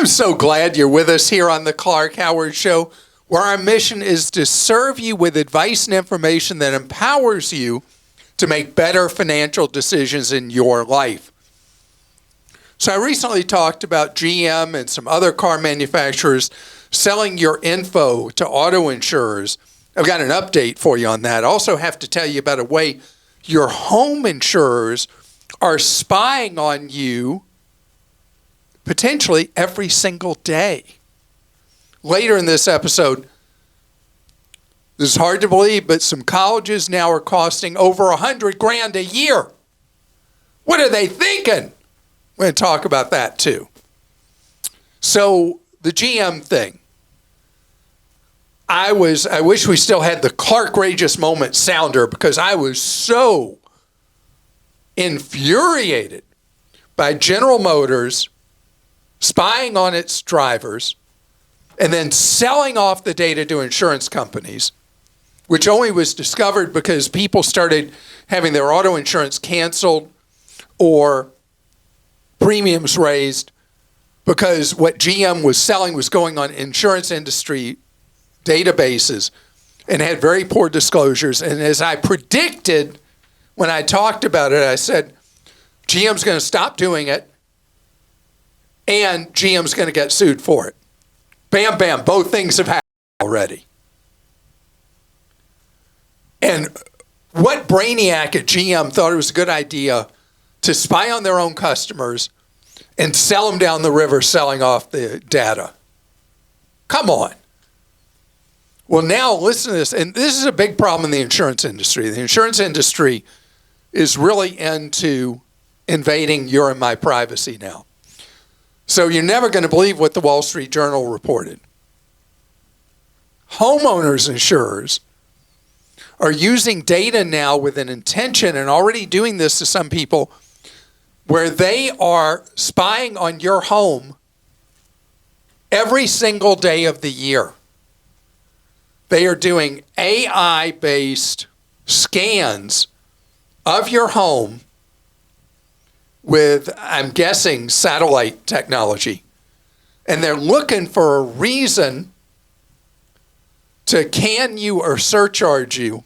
I'm so glad you're with us here on the Clark Howard Show, where our mission is to serve you with advice and information that empowers you to make better financial decisions in your life. So I recently talked about GM and some other car manufacturers selling your info to auto insurers. I've got an update for you on that. I also have to tell you about a way your home insurers are spying on you potentially every single day. Later in this episode, this is hard to believe, but some colleges now are costing over $100,000 a year. What are they thinking? We're going to talk about that too. So the GM thing. I wish we still had the Clark-rageous moment sounder because I was so infuriated by General Motors spying on its drivers and then selling off the data to insurance companies, which only was discovered because people started having their auto insurance canceled or premiums raised because what GM was selling was going on insurance industry databases and had very poor disclosures. And as I predicted when I talked about it, I said, GM's going to stop doing it and GM's going to get sued for it. Bam, bam, both things have happened already. And what brainiac at GM thought it was a good idea to spy on their own customers and sell them down the river selling off the data? Come on. Well, now listen to this, and this is a big problem in the insurance industry. The insurance industry is really into invading your and my privacy now. So you're never going to believe what the Wall Street Journal reported. Homeowners insurers are using data now with an intention and already doing this to some people where they are spying on your home every single day of the year. They are doing AI-based scans of your home with, I'm guessing, satellite technology. And they're looking for a reason to can you or surcharge you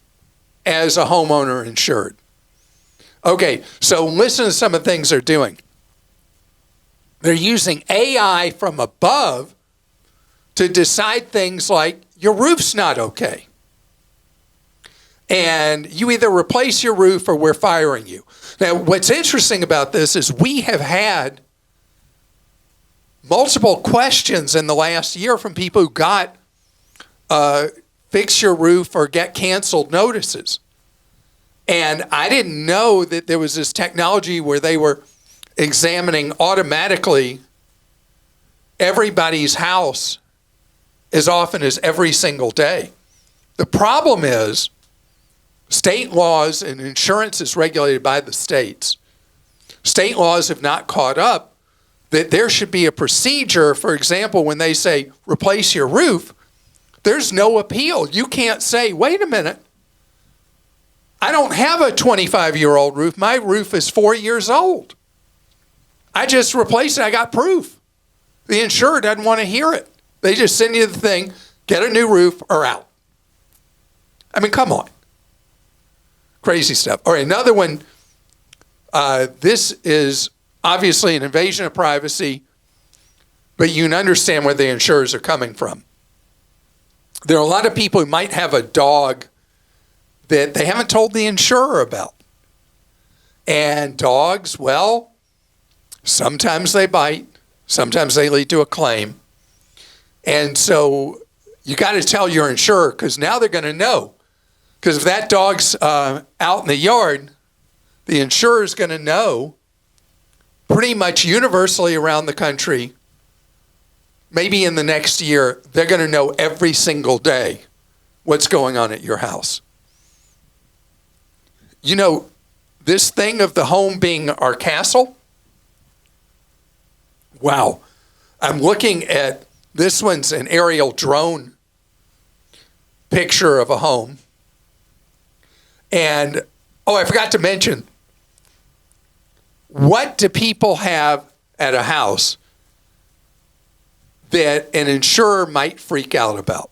as a homeowner insured. Okay, so listen to some of the things they're doing. They're using AI from above to decide things like your roof's not okay. And you either replace your roof or we're firing you. Now, what's interesting about this is we have had multiple questions in the last year from people who got fix your roof or get canceled notices. And I didn't know that there was this technology where they were examining automatically everybody's house as often as every single day. The problem is state laws and insurance is regulated by the states. State laws have not caught up that there should be a procedure. For example, when they say replace your roof, there's no appeal. You can't say, wait a minute, I don't have a 25-year-old roof. My roof is 4 years old. I just replaced it. I got proof. The insurer doesn't want to hear it. They just send you the thing, get a new roof or out. I mean, come on. Crazy stuff. All right, another one. This is obviously an invasion of privacy, but you can understand where the insurers are coming from. There are a lot of people who might have a dog that they haven't told the insurer about. And dogs, well, sometimes they bite, sometimes they lead to a claim. And so you got to tell your insurer because now they're going to know. Because if that dog's out in the yard, the insurer's going to know pretty much universally around the country. Maybe in the next year, they're going to know every single day what's going on at your house. You know, this thing of the home being our castle, wow. I'm looking at, this one's an aerial drone picture of a home. And, oh, I forgot to mention, what do people have at a house that an insurer might freak out about.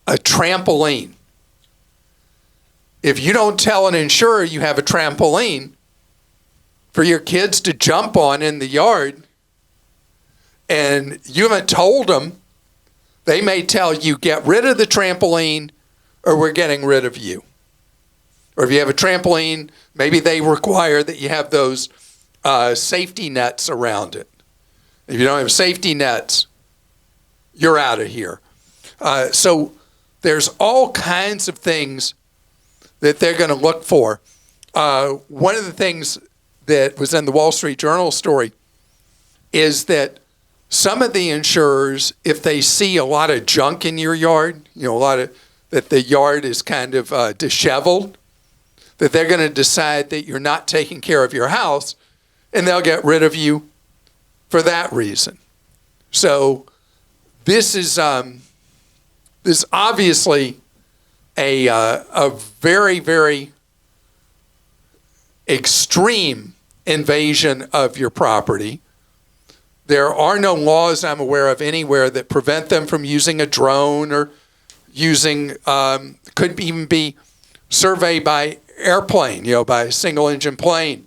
A trampoline. If you don't tell an insurer you have a trampoline for your kids to jump on in the yard, and you haven't told them, they may tell you, get rid of the trampoline or we're getting rid of you. Or if you have a trampoline, maybe they require that you have those safety nets around it. If you don't have safety nets, you're out of here. So there's all kinds of things that they're going to look for. One of the things that was in the Wall Street Journal story is that some of the insurers, if they see a lot of junk in your yard, that the yard is kind of disheveled, that they're going to decide that you're not taking care of your house, and they'll get rid of you for that reason. So this is obviously a very, very extreme invasion of your property. There are no laws I'm aware of anywhere that prevent them from using a drone or using, could even be survey by airplane, by a single engine plane.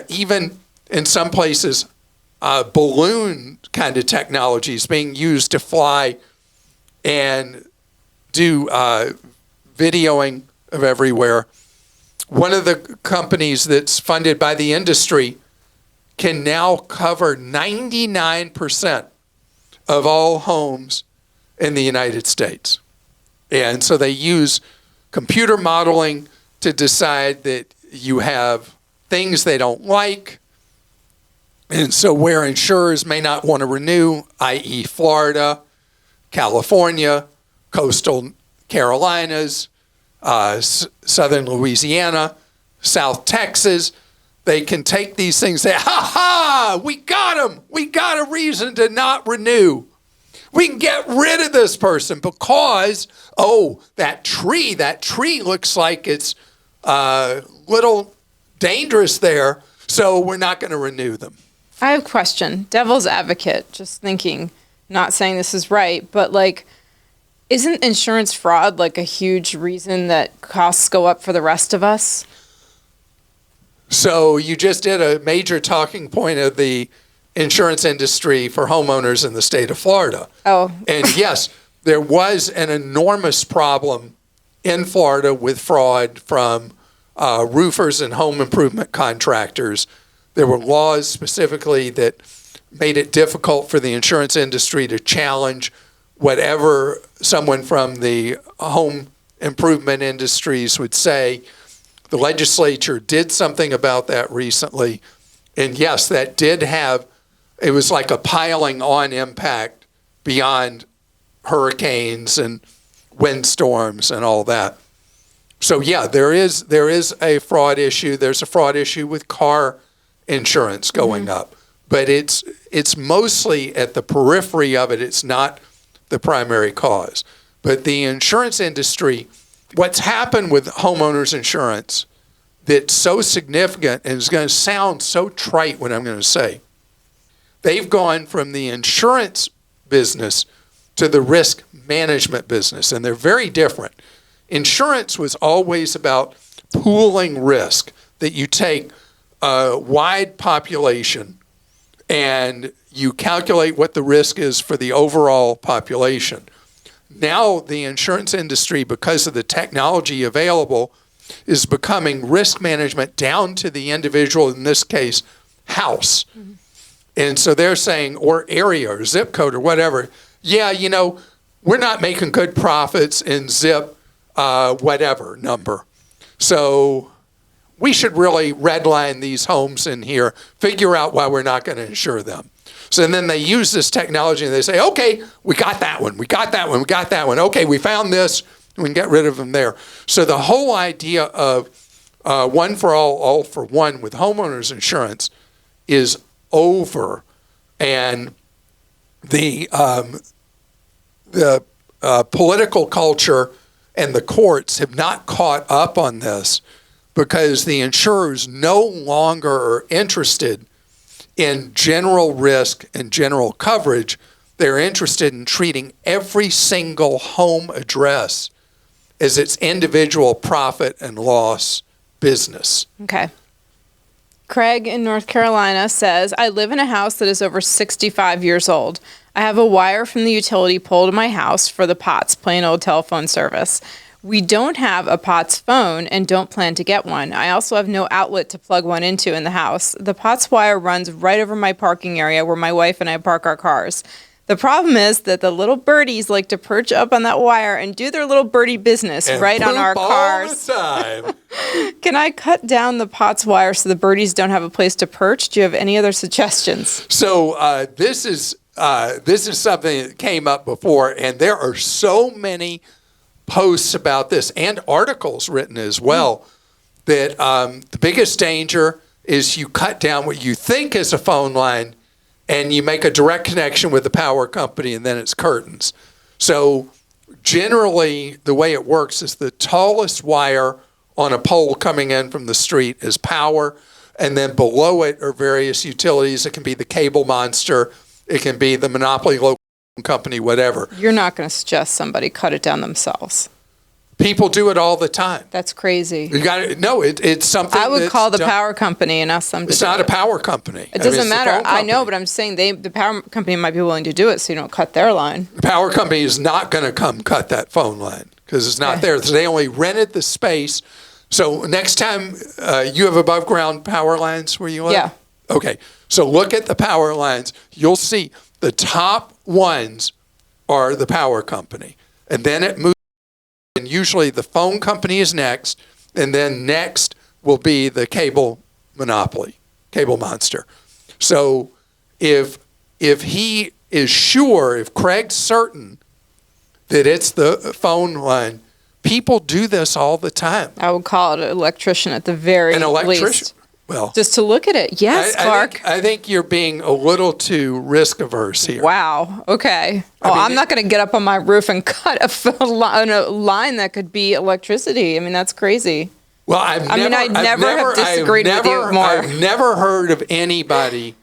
Even in some places, balloon kind of technology is being used to fly and do videoing of everywhere. One of the companies that's funded by the industry can now cover 99% of all homes in the United States. And so they use computer modeling to decide that you have things they don't like. And so where insurers may not want to renew, i.e. Florida, California, coastal Carolinas, southern Louisiana, South Texas, they can take these things and say, ha, we got them. We got a reason to not renew. We can get rid of this person because, that tree looks like it's a little dangerous there, so we're not going to renew them. I have a question. Devil's advocate, just thinking, not saying this is right, but isn't insurance fraud a huge reason that costs go up for the rest of us? So you just did a major talking point of the insurance industry for homeowners in the state of Florida. Oh. And yes, there was an enormous problem in Florida with fraud from roofers and home improvement contractors. There were laws specifically that made it difficult for the insurance industry to challenge whatever someone from the home improvement industries would say. The legislature did something about that recently. And yes, that did have, it was like a piling on impact beyond hurricanes and windstorms and all that. So yeah, there is a fraud issue. There's a fraud issue with car insurance going up. But it's mostly at the periphery of it. It's not the primary cause. But the insurance industry, what's happened with homeowners insurance that's so significant, and it's going to sound so trite what I'm going to say, they've gone from the insurance business to the risk management business, and they're very different. Insurance was always about pooling risk, that you take a wide population and you calculate what the risk is for the overall population. Now the insurance industry, because of the technology available, is becoming risk management down to the individual, in this case, house. Mm-hmm. And so they're saying, or area or zip code or whatever, we're not making good profits in zip whatever number. So we should really redline these homes in here, figure out why we're not going to insure them. So then they use this technology and they say, okay, we got that one, we got that one, we got that one. Okay, we found this, we can get rid of them there. So the whole idea of one for all for one with homeowners insurance is over. And the political culture and the courts have not caught up on this because the insurers no longer are interested in general risk and general coverage, they're interested in treating every single home address as its individual profit and loss business. Okay. Craig in North Carolina says, I live in a house that is over 65 years old. I have a wire from the utility pole to my house for the POTS, plain old telephone service. We don't have a POTS phone and don't plan to get one. I also have no outlet to plug one into in the house. The POTS wire runs right over my parking area where my wife and I park our cars. The problem is that the little birdies like to perch up on that wire and do their little birdie business and right on our cars. All the time. Can I cut down the POTS wire so the birdies don't have a place to perch? Do you have any other suggestions? So this is something that came up before, and there are so many posts about this and articles written as well that the biggest danger is you cut down what you think is a phone line and you make a direct connection with the power company, and then it's curtains. So generally the way it works is the tallest wire on a pole coming in from the street is power, and then below it are various utilities. It can be the cable monster, it can be the monopoly local company, whatever. You're not going to suggest somebody cut it down themselves. People do it all the time. That's crazy. You got to no. It's something. I would call the power company and ask them to It's do not it. a power company. It doesn't it's the matter. phone I know, company. but I'm saying the power company might be willing to do it so you don't cut their line. The power company is not going to come cut that phone line because it's not there. They only rented the space. So next time you have above ground power lines where you live? Yeah. Okay. So look at the power lines. You'll see the top ones are the power company. And then it moves. And usually the phone company is next, and then next will be the cable monopoly, cable monster. So if he is sure, if Craig's certain that it's the phone line, people do this all the time. I would call it an electrician at the very An electrician? least. Well, Just to look at it. Yes, Clark. I think you're being a little too risk averse here. Wow. Okay. Oh, I'm not going to get up on my roof and cut a line that could be electricity. I mean, that's crazy. Well, I never have disagreed with you more. I've never heard of anybody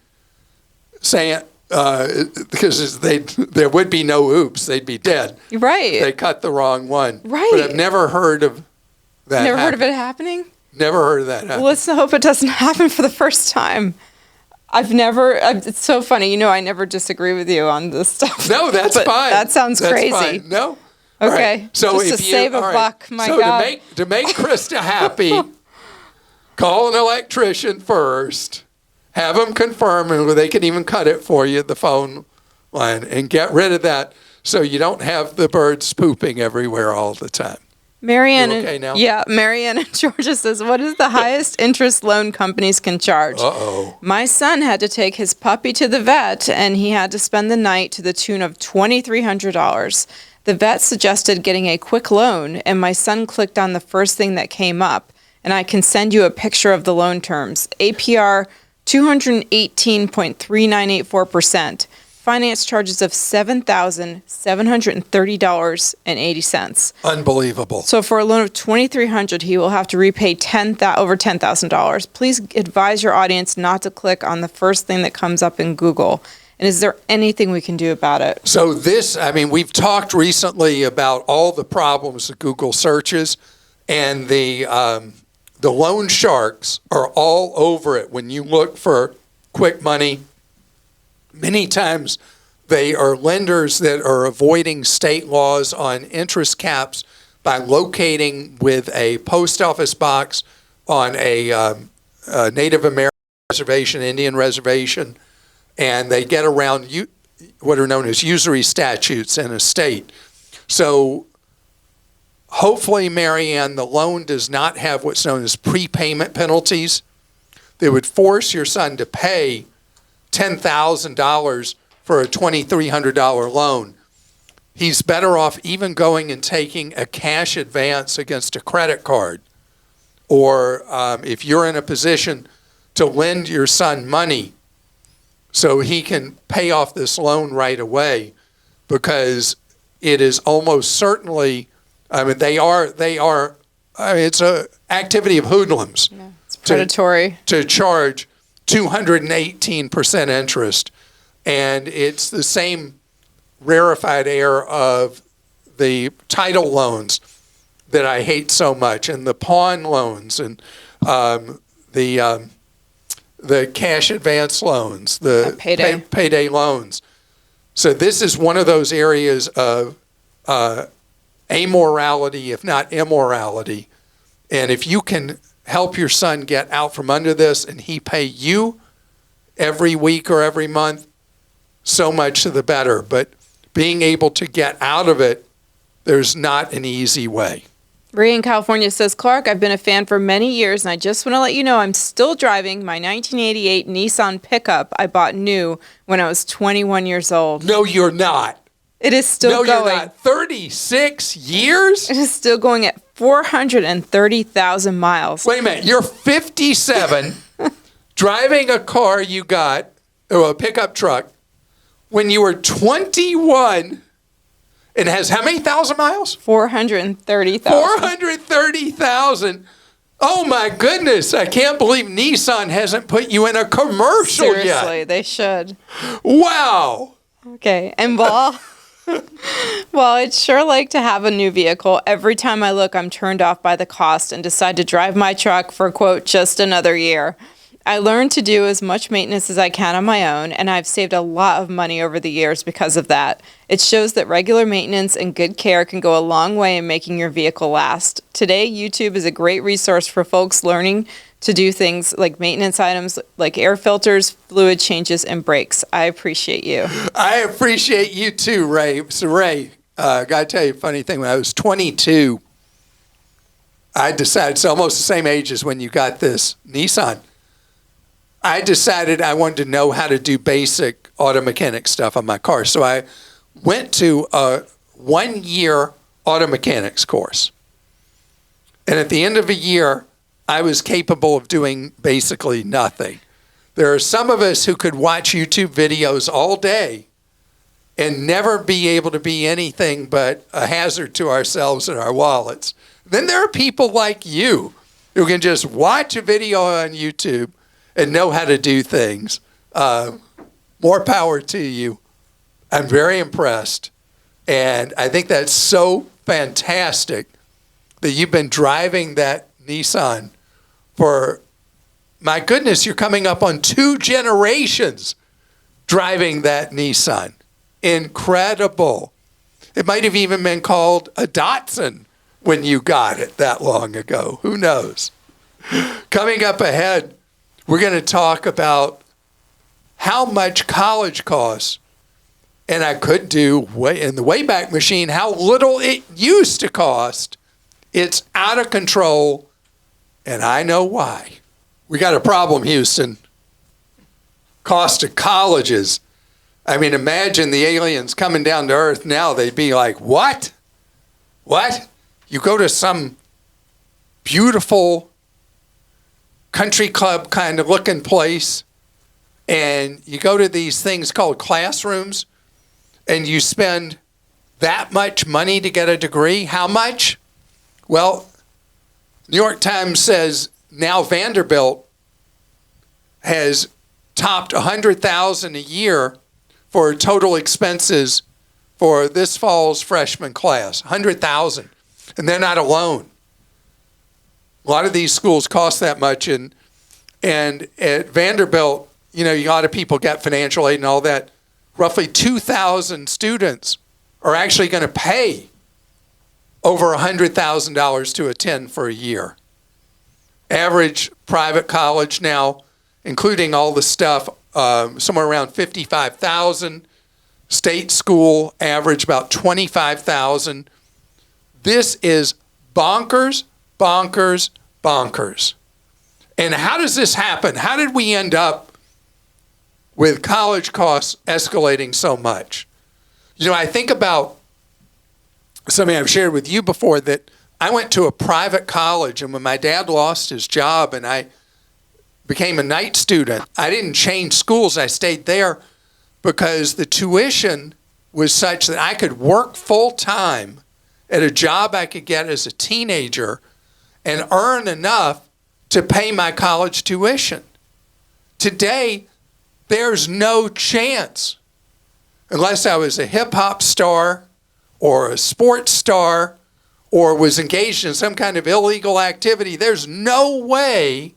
saying because there would be no oops, they'd be dead. Right. They cut the wrong one. Right. But I've never heard of that. Never heard of it happening? Never heard of that happening. Well, let's hope it doesn't happen for the first time. It's so funny. You know, I never disagree with you on this stuff. No, that's but fine. That sounds That's crazy. Fine. No. Okay. Right. So just if to save a buck, my God. To make Christa happy, call an electrician first, have them confirm, and they can even cut it for you, the phone line, and get rid of that so you don't have the birds pooping everywhere all the time. Marianne, okay now? Yeah, Marianne in Georgia says, what is the highest interest loan companies can charge? Uh-oh. My son had to take his puppy to the vet, and he had to spend the night to the tune of $2,300. The vet suggested getting a quick loan, and my son clicked on the first thing that came up, and I can send you a picture of the loan terms. APR 218.3984%. Finance charges of $7,730.80. Unbelievable. So for a loan of $2,300, he will have to repay over $10,000. Please advise your audience not to click on the first thing that comes up in Google. And is there anything we can do about it? So we've talked recently about all the problems with Google searches, and the loan sharks are all over it. When you look for quick money, many times they are lenders that are avoiding state laws on interest caps by locating with a post office box on a Native American reservation, Indian reservation, and they get around what are known as usury statutes in a state. So hopefully, Marianne, the loan does not have what's known as prepayment penalties. They would force your son to pay $10,000 for a $2,300 loan. He's better off even going and taking a cash advance against a credit card. Or if you're in a position to lend your son money so he can pay off this loan right away, because it is almost certainly, it's an activity of hoodlums. Yeah, it's predatory. To charge 218% interest. And it's the same rarefied air of the title loans that I hate so much, and the pawn loans, and the cash advance loans, the payday loans. So this is one of those areas of amorality, if not immorality. And if you can help your son get out from under this and he pay you every week or every month, so much the better. But being able to get out of it, there's not an easy way. Ray in California says, Clark, I've been a fan for many years, and I just want to let you know I'm still driving my 1988 Nissan pickup I bought new when I was 21 years old. No, you're not. It is still going. No, you're not. 36 years? It is still going at 430,000 miles. Wait a minute. You're 57, driving a car you got, or a pickup truck, when you were 21. It has how many thousand miles? 430,000. 430,000. Oh my goodness. I can't believe Nissan hasn't put you in a commercial yet. Seriously, they should. Wow. Okay. And well, I'd sure like to have a new vehicle. Every time I look, I'm turned off by the cost and decide to drive my truck for, quote, just another year. I learned to do as much maintenance as I can on my own, and I've saved a lot of money over the years because of that. It shows that regular maintenance and good care can go a long way in making your vehicle last. Today, YouTube is a great resource for folks learning to do things like maintenance items like air filters, fluid changes, and brakes. I appreciate you. I appreciate you too, Ray. So, Ray, got to tell you a funny thing. When I was 22, I decided, it's almost the same age as when you got this Nissan. I decided I wanted to know how to do basic auto mechanic stuff on my car. So I went to a 1-year auto mechanics course. And at the end of a year, I was capable of doing basically nothing. There are some of us who could watch YouTube videos all day and never be able to be anything but a hazard to ourselves and our wallets. Then there are people like you who can just watch a video on YouTube and know how to do things. More power to you. I'm very impressed. And I think that's so fantastic that you've been driving that Nissan for, my goodness, you're coming up on 2 generations driving that Nissan. Incredible. It might have even been called a Datsun when you got it that long ago. Who knows? Coming up ahead, we're going to talk about how much college costs, and I could do in the Wayback Machine how little it used to cost. It's out of control, and I know why. We got a problem, Houston. Cost of colleges. I mean, imagine the aliens coming down to Earth now. They'd be like, what? What? You go to some beautiful country club kind of looking place, and you go to these things called classrooms, and you spend that much money to get a degree. How much? Well, New York Times says now Vanderbilt has topped $100,000 a year for total expenses for this fall's freshman class. $100,000, and they're not alone. A lot of these schools cost that much, and at Vanderbilt, you know, a lot of people get financial aid and all that. Roughly 2,000 students are actually going to pay over $100,000 to attend for a year. Average private college now, including all the stuff, somewhere around $55,000. State school average about $25,000. This is bonkers. Bonkers, bonkers. And how does this happen? How did we end up with college costs escalating so much? You know, I think about something I've shared with you before, that I went to a private college, and when my dad lost his job and I became a night student, I didn't change schools. I stayed there because the tuition was such that I could work full time at a job I could get as a teenager and earn enough to pay my college tuition. Today, there's no chance, unless I was a hip hop star or a sports star or was engaged in some kind of illegal activity, there's no way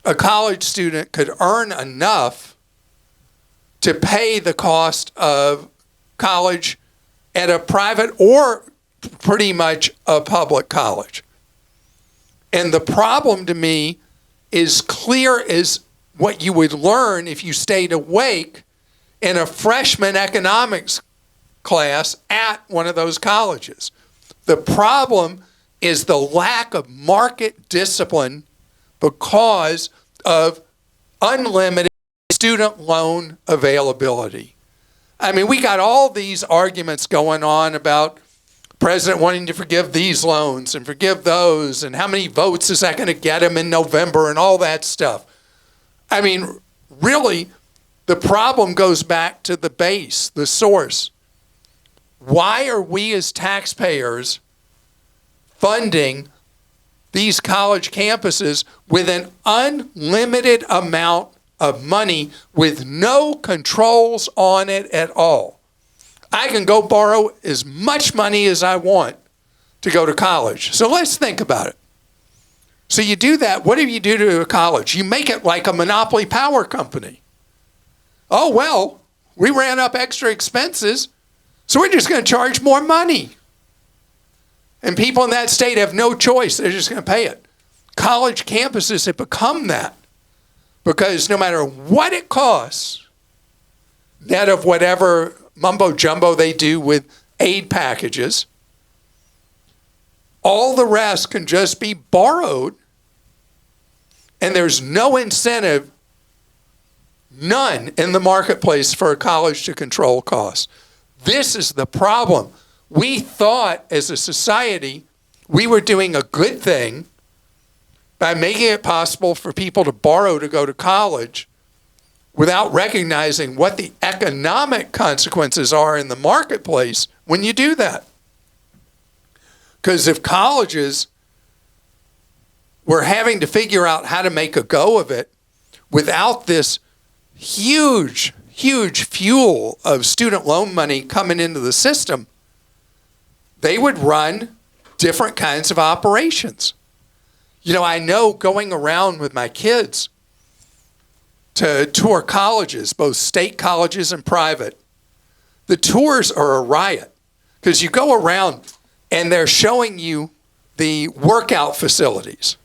a college student could earn enough to pay the cost of college at a private or pretty much a public college. And the problem to me is clear as what you would learn if you stayed awake in a freshman economics class at one of those colleges. The problem is the lack of market discipline because of unlimited student loan availability. I mean, we got all these arguments going on about the president wanting to forgive these loans and forgive those, and how many votes is that going to get him in November and all that stuff. I mean, really, the problem goes back to the base, the source. Why are we as taxpayers funding these college campuses with an unlimited amount of money with no controls on it at all? I can go borrow as much money as I want to go to college. So let's think about it. So you do that. What do you do to a college? You make it like a monopoly power company. Oh, well, we ran up extra expenses, so we're just going to charge more money. And people in that state have no choice. They're just going to pay it. College campuses have become that because no matter what it costs, net of whatever mumbo jumbo they do with aid packages, all the rest can just be borrowed, and there's no incentive, none in the marketplace for a college to control costs. This is the problem. We thought as a society we were doing a good thing by making it possible for people to borrow to go to college without recognizing what the economic consequences are in the marketplace when you do that. Because if colleges were having to figure out how to make a go of it without this huge fuel of student loan money coming into the system, they would run different kinds of operations. You know, I know going around with my kids to tour colleges, both state colleges and private, the tours are a riot because you go around and they're showing you the workout facilities,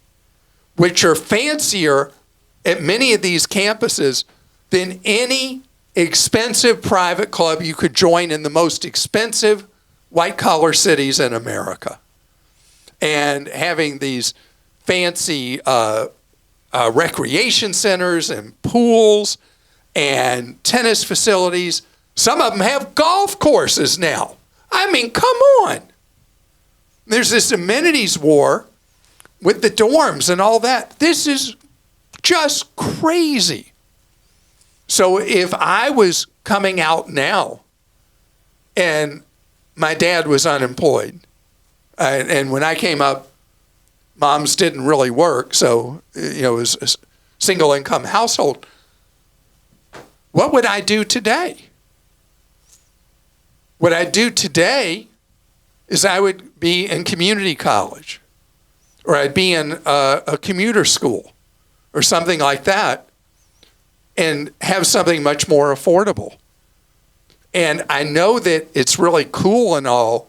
which are fancier at many of these campuses than any expensive private club you could join in the most expensive white-collar cities in America. And having these fancy recreation centers and pools and tennis facilities. Some of them have golf courses now. I mean, come on. There's this amenities war with the dorms and all that. This is just crazy. So if I was coming out now and my dad was unemployed, and when I came up, moms didn't really work, so it was a single income household. What would I do today? What I'd do today is I would be in community college, or I'd be in a commuter school or something like that, and have something much more affordable. And I know that it's really cool and all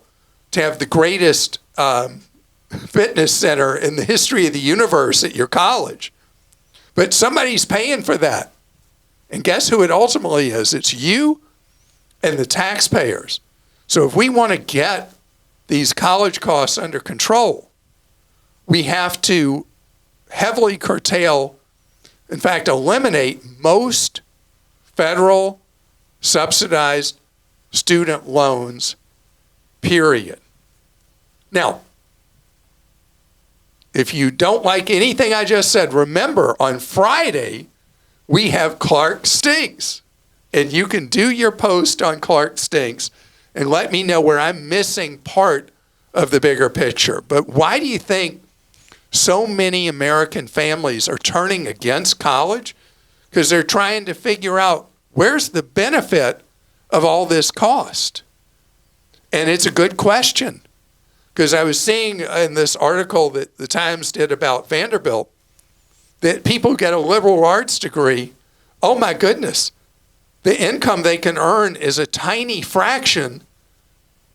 to have the greatest fitness center in the history of the universe at your college. But somebody's paying for that. And guess who it ultimately is? It's you and the taxpayers. So if we want to get these college costs under control, we have to heavily curtail, in fact, eliminate most federal subsidized student loans, period. Now, if you don't like anything I just said, remember on Friday, we have Clark Stinks. And you can do your post on Clark Stinks and let me know where I'm missing part of the bigger picture. But why do you think so many American families are turning against college? because they're trying to figure out where's the benefit of all this cost. And it's a good question, because I was seeing in this article that the Times did about Vanderbilt that people get a liberal arts degree. Oh my goodness, the income they can earn is a tiny fraction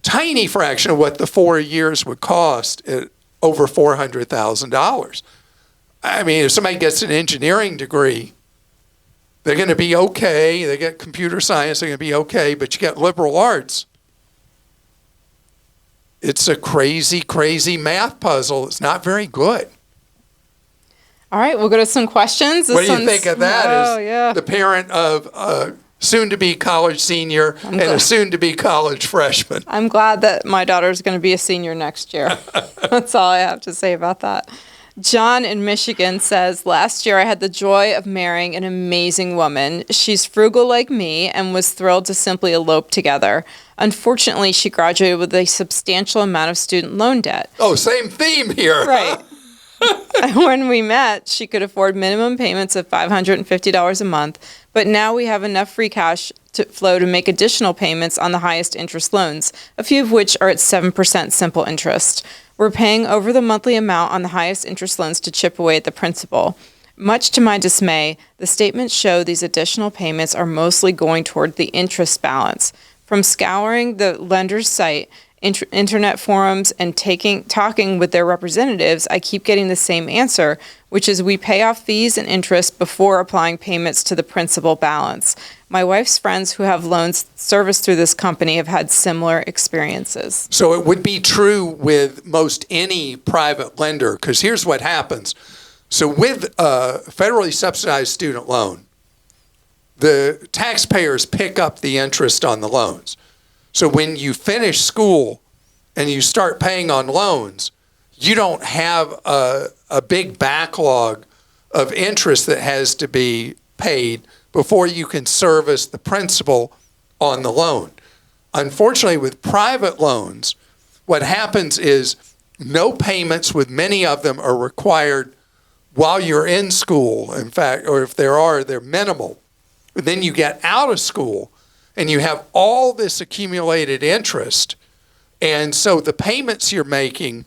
of what the 4 years would cost at over $400,000. I mean, if somebody gets an engineering degree, they're going to be okay. They get computer science, they're going to be okay. But you get liberal arts, it's a crazy, crazy math puzzle. It's not very good. All right, we'll go to some questions. What do you think of that as the parent of a soon-to-be college senior and a soon-to-be college freshman? I'm glad that my daughter's going to be a senior next year. That's all I have to say about that. John in Michigan says, last year I had the joy of marrying an amazing woman. She's frugal like me and was thrilled to simply elope together. Unfortunately, she graduated with a substantial amount of student loan debt. Oh, same theme here. Right. When we met, she could afford minimum payments of $550 a month, but now we have enough free cash to flow to make additional payments on the highest interest loans, a few of which are at 7% simple interest. We're paying over the monthly amount on the highest interest loans to chip away at the principal. Much to my dismay, the statements show these additional payments are mostly going toward the interest balance. From scouring the lender's site, internet forums, and talking with their representatives, I keep getting the same answer, which is we pay off fees and interest before applying payments to the principal balance. My wife's friends who have loans serviced through this company have had similar experiences. So it would be true with most any private lender, because here's what happens. So with a federally subsidized student loan, the taxpayers pick up the interest on the loans. So when you finish school and you start paying on loans, you don't have a big backlog of interest that has to be paid before you can service the principal on the loan. Unfortunately, with private loans, what happens is no payments with many of them are required while you're in school. In fact, or if there are, they're minimal. But then you get out of school and you have all this accumulated interest. And so the payments you're making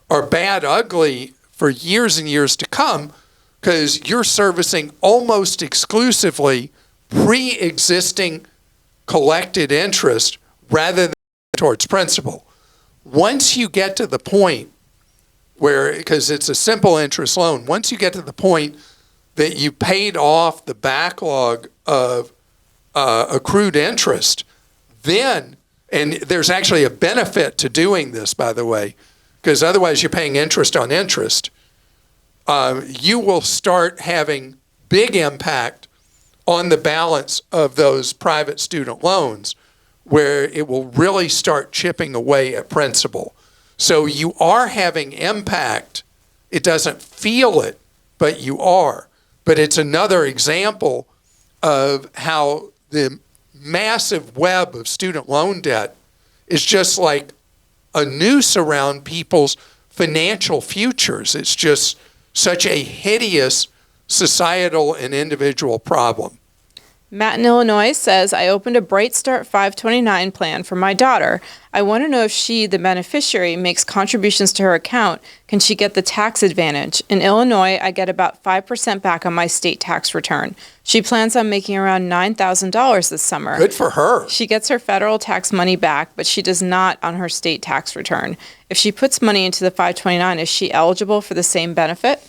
are bad, ugly for years and years to come, because you're servicing almost exclusively pre-existing collected interest rather than towards principal. Once you get to the point where, because it's a simple interest loan, once you get to the point that you paid off the backlog of accrued interest, then, and there's actually a benefit to doing this, by the way, because otherwise you're paying interest on interest, you will start having big impact on the balance of those private student loans, where it will really start chipping away at principal. So you are having impact. It doesn't feel it, but you are. But it's another example of how the massive web of student loan debt is just like a noose around people's financial futures. It's just such a hideous societal and individual problem. Matt in Illinois says, I opened a Bright Start 529 plan for my daughter. I want to know if she, the beneficiary, makes contributions to her account. Can she get the tax advantage? In Illinois, I get about 5% back on my state tax return. She plans on making around $9,000 this summer. Good for her. She gets her federal tax money back, but she does not on her state tax return. If she puts money into the 529, is she eligible for the same benefit?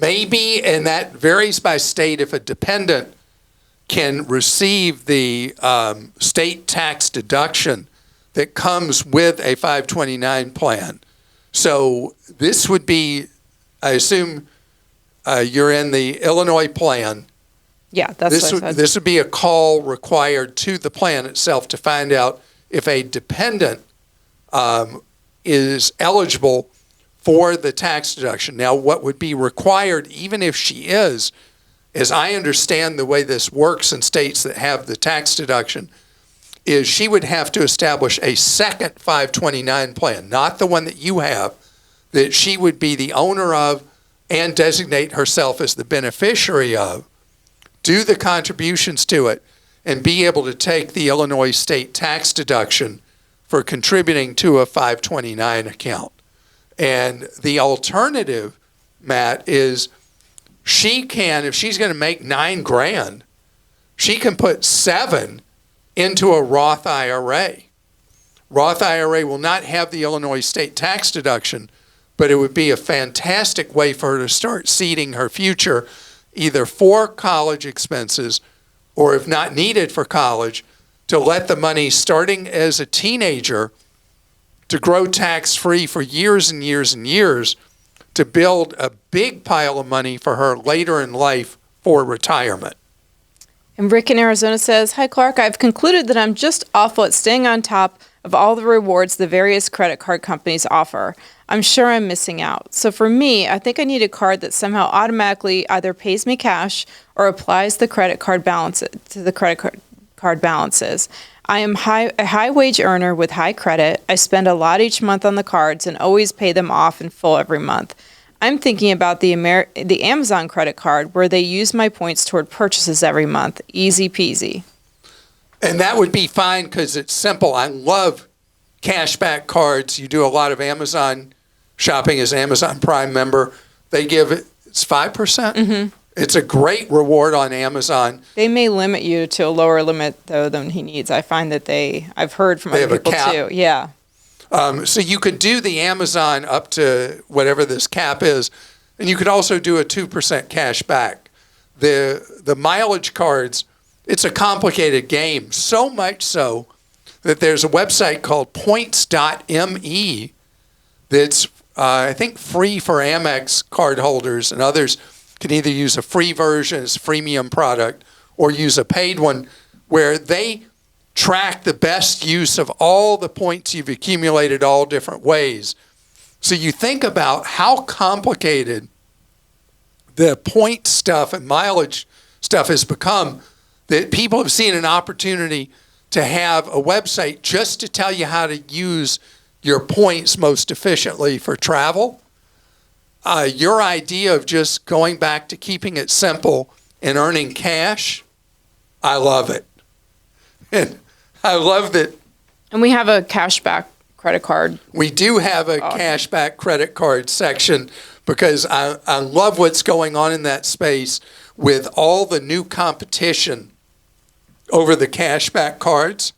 Maybe, and that varies by state. If a dependent can receive the state tax deduction that comes with a 529 plan. So this would be, I assume you're in the Illinois plan. Yeah, that's what I said. This would be a call required to the plan itself to find out if a dependent is eligible for the tax deduction. Now, what would be required, even if she is, as I understand the way this works in states that have the tax deduction, is she would have to establish a second 529 plan, not the one that you have, that she would be the owner of and designate herself as the beneficiary of, do the contributions to it, and be able to take the Illinois state tax deduction for contributing to a 529 account. And the alternative, Matt, is she can, if she's going to make $9,000, she can put 7 into a Roth IRA. Roth IRA will not have the Illinois state tax deduction, but it would be a fantastic way for her to start seeding her future, either for college expenses or, if not needed for college, to let the money, starting as a teenager, to grow tax-free for years and years and years, to build a big pile of money for her later in life for retirement. And Rick in Arizona says, "Hi, Clark. I've concluded that I'm just awful at staying on top of all the rewards the various credit card companies offer. I'm sure I'm missing out. So for me, I think I need a card that somehow automatically either pays me cash or applies the credit card balance to the credit card balances. I am a high wage earner with high credit. I spend a lot each month on the cards and always pay them off in full every month. I'm thinking about the Amazon credit card where they use my points toward purchases every month. Easy peasy." And that would be fine because it's simple. I love cashback cards. You do a lot of Amazon shopping as an Amazon Prime member. They give it's 5%. Mm-hmm. It's a great reward on Amazon. They may limit you to a lower limit, though, than he needs. I find that I've heard from other people, too. Yeah. So you could do the Amazon up to whatever this cap is, and you could also do a 2% cash back. The mileage cards, it's a complicated game, so much so that there's a website called points.me that's, I think, free for Amex card holders, and others can either use a free version, it's a freemium product, or use a paid one, where they track the best use of all the points you've accumulated all different ways. So you think about how complicated the point stuff and mileage stuff has become, that people have seen an opportunity to have a website just to tell you how to use your points most efficiently for travel. Your idea of just going back to keeping it simple and earning cash, I love it. And I love that. And we have a cashback credit card. We do have a cashback credit card section because I love what's going on in that space with all the new competition over the cashback cards.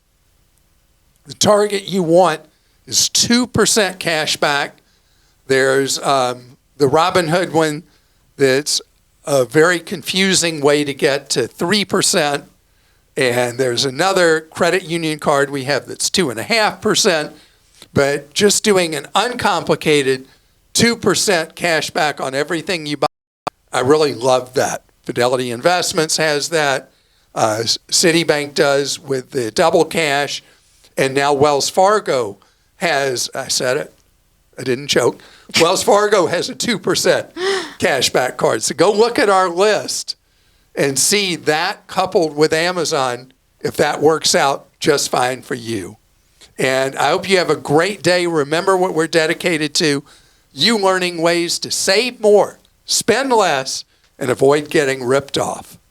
The target you want is 2% cashback. There's the Robinhood one that's a very confusing way to get to 3%. And there's another credit union card we have that's 2.5%. But just doing an uncomplicated 2% cashback on everything you buy, I really love that. Fidelity Investments has that. Citibank does with the double cash. And now Wells Fargo has, I said it, I didn't choke. Wells Fargo has a 2% cashback card. So go look at our list and see that coupled with Amazon, if that works out just fine for you. And I hope you have a great day. Remember what we're dedicated to, you learning ways to save more, spend less, and avoid getting ripped off.